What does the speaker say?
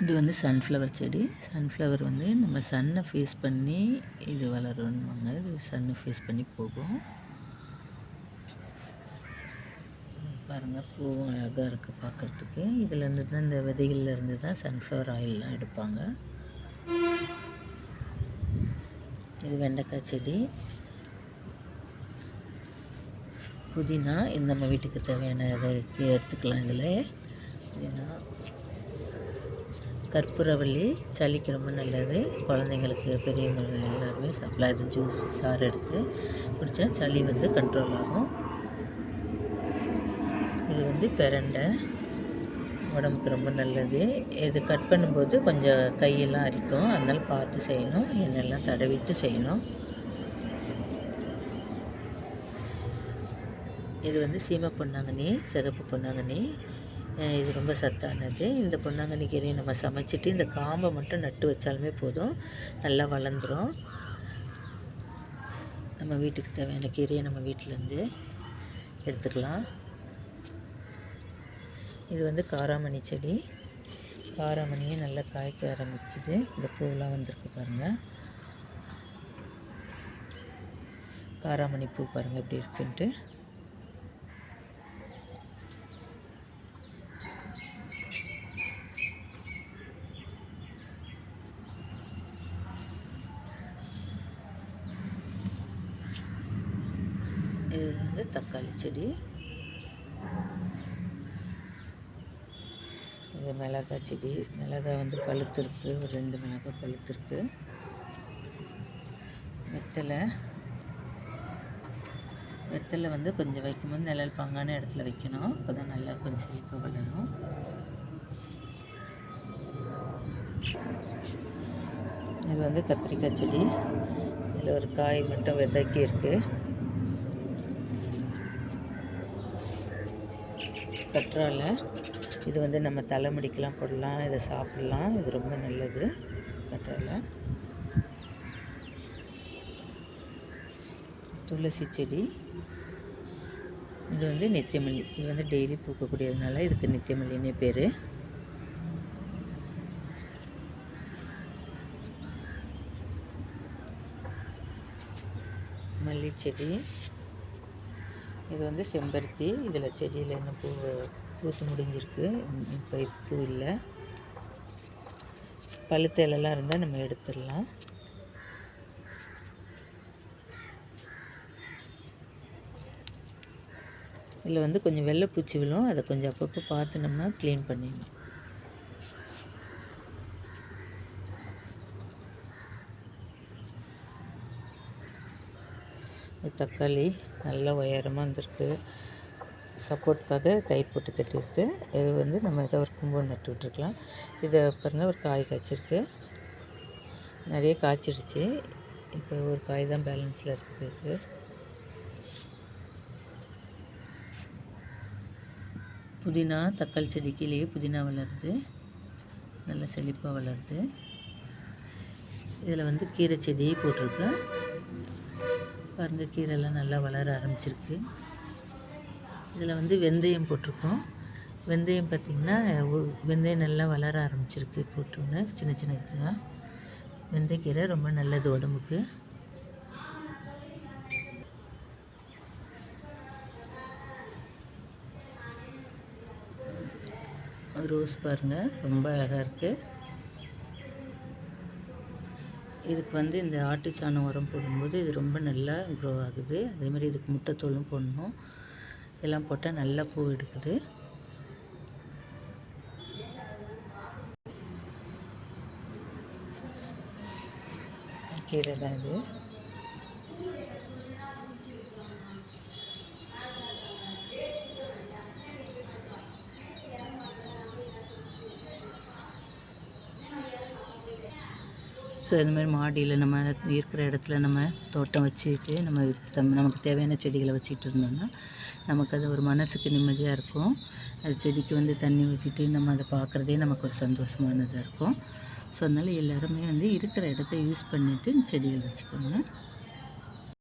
இது வந்து சன்ஃப்ளவர் செடி. சன்ஃப்ளவர் வந்து நம்ம சன்னை ஃபேஸ் பண்ணி இது வளரும்னுவாங்க. இது சன்னை ஃபேஸ் பண்ணி போகும். பாருங்கள், பூவும் அழகாக இருக்குது பார்க்குறதுக்கு. இதுலேருந்து தான், இந்த விதைகள்லேருந்து தான் சன்ஃப்ளவர் ஆயிலெலாம் எடுப்பாங்க. இது வெண்டைக்காய் செடி. புதினா இது நம்ம வீட்டுக்கு தேவையான இதை எடுத்துக்கலாம். இதில் புதினா, கற்பூரவள்ளி சளிக்கு ரொம்ப நல்லது. குழந்தைங்களுக்கு, பெரியவங்க எல்லாருமே சாப்பிடலாம். இது ஜூஸ் சாறு எடுத்து குடித்தா சளி வந்து கண்ட்ரோல் ஆகும். இது வந்து பிரண்டை, உடம்புக்கு ரொம்ப நல்லது. இது கட் பண்ணும்போது கொஞ்சம் கையெல்லாம் அரிக்கும், அதனால் பார்த்து செய்யணும். எண்ணெயெல்லாம் தடவிட்டு செய்யணும். இது வந்து சீமை பொன்னாங்கண்ணி, சிகப்பு பொன்னாங்கண்ணி. இது ரொம்ப சத்தானது. இந்த பொன்னாங்கண்ணி கீரையை நம்ம சமைச்சிட்டு இந்த காம்பை மட்டும் நட்டு வச்சாலுமே போதும், நல்லா வளர்ந்துடும். நம்ம வீட்டுக்கு தேவையான கீரையை நம்ம வீட்டிலேருந்து எடுத்துக்கலாம். இது வந்து காராமணி செடி. காராமணியும் நல்லா காய்க்க ஆரம்பிக்குது. இந்த பூவெலாம் வந்திருக்கு பாருங்கள். காராமணி பூ பாருங்கள் எப்படி இருக்குன்ட்டு. இது வந்து தக்காளி செடி. இது மிளகாய் செடி. மிளகாய் வந்து பழுத்திருக்கு, ஒரு 2 மிளகாய் பழுத்திருக்கு. வெத்தலை வந்து கொஞ்சம் வைக்கும்போது நிழல் பாங்கான இடத்துல வைக்கணும், அப்போ தான் நல்லா கொஞ்சம் செழிப்பாக வளரும். இது வந்து கத்திரிக்காய் செடி. இதில் ஒரு காய் மட்டும் விதைக்கி இருக்குது. கற்றாழை. இது வந்து நம்ம தலைமுடிக்கெலாம் போடலாம், இதை சாப்பிட்லாம். இது ரொம்ப நல்லது கற்றாழை. துளசி செடி. இது வந்து நித்தியமல்லி. இது வந்து டெய்லி பூக்கக்கூடியதுனால இதுக்கு நித்தியமல்லின்னே பேர். மல்லிச்செடி. இது வந்து செம்பருத்தி. இதில் செடியில் என்ன பூத்து முடிஞ்சிருக்கு, இப்போ பூ இல்லை. பழுத்த இலைலாம் இருந்தால் நம்ம எடுத்துடலாம். இதில் வந்து கொஞ்சம் வெள்ளைப்பூச்சி விழும், அதை கொஞ்சம் அப்பப்போ பார்த்து நம்ம க்ளீன் பண்ணிடணும். தக்காளி நல்லா உயரமாக வந்திருக்கு. சப்போர்ட்டுக்காக கை போட்டு கட்டியிருக்கு. இது வந்து நம்ம இதை ஒரு கும்பு நட்டு விட்டுருக்கலாம். இதை பாருங்கள், ஒரு காய் காய்ச்சிருக்கு. நிறைய காய்ச்சிடுச்சு. இப்போ ஒரு காய் தான் பேலன்ஸில் இருக்குது. புதினா, தக்காளி செடி கீழே புதினா வளருது, நல்லா செழிப்பாக வளருது. இதில் வந்து கீரை செடி போட்டிருக்கு பாருங்கள். கீரைலாம் நல்லா வளர ஆரம்பிச்சிருக்கு. இதில் வந்து வெந்தயம் போட்டிருக்கோம். வெந்தயம் பார்த்திங்கன்னா, வெந்தயம் நல்லா வளர ஆரம்பிச்சிருக்கு. போட்டோன்னு சின்ன சின்ன இதுதான். வெந்தயக்கீரை ரொம்ப நல்லது உடம்புக்கு. ரோஸ் பாருங்கள், ரொம்ப அழகாக இருக்குது. இதுக்கு வந்து இந்த ஆட்டு சாணம் உரம் போடும்போது இது ரொம்ப நல்லா க்ரோ ஆகுது. அதேமாதிரி இதுக்கு முட்டைத்தோலும் போடணும். இதெல்லாம் போட்டால் நல்லா பூ எடுக்குது. கீரை தான் இது. ஸோ இந்தமாதிரி மாடியில் நம்ம இருக்கிற இடத்துல நம்ம தோட்டம் வச்சுக்கிட்டு நமக்கு தேவையான செடிகளை வச்சுக்கிட்டு இருந்தோம்னா நமக்கு அது ஒரு மனசுக்கு நிம்மதியாக இருக்கும். அது செடிக்கு வந்து தண்ணி ஊற்றிட்டு நம்ம அதை பார்க்குறதே நமக்கு ஒரு சந்தோஷமானதாக இருக்கும். ஸோ அதனால் எல்லாருமே வந்து இருக்கிற இடத்த யூஸ் பண்ணிவிட்டு செடிகள் வச்சுக்கோங்க.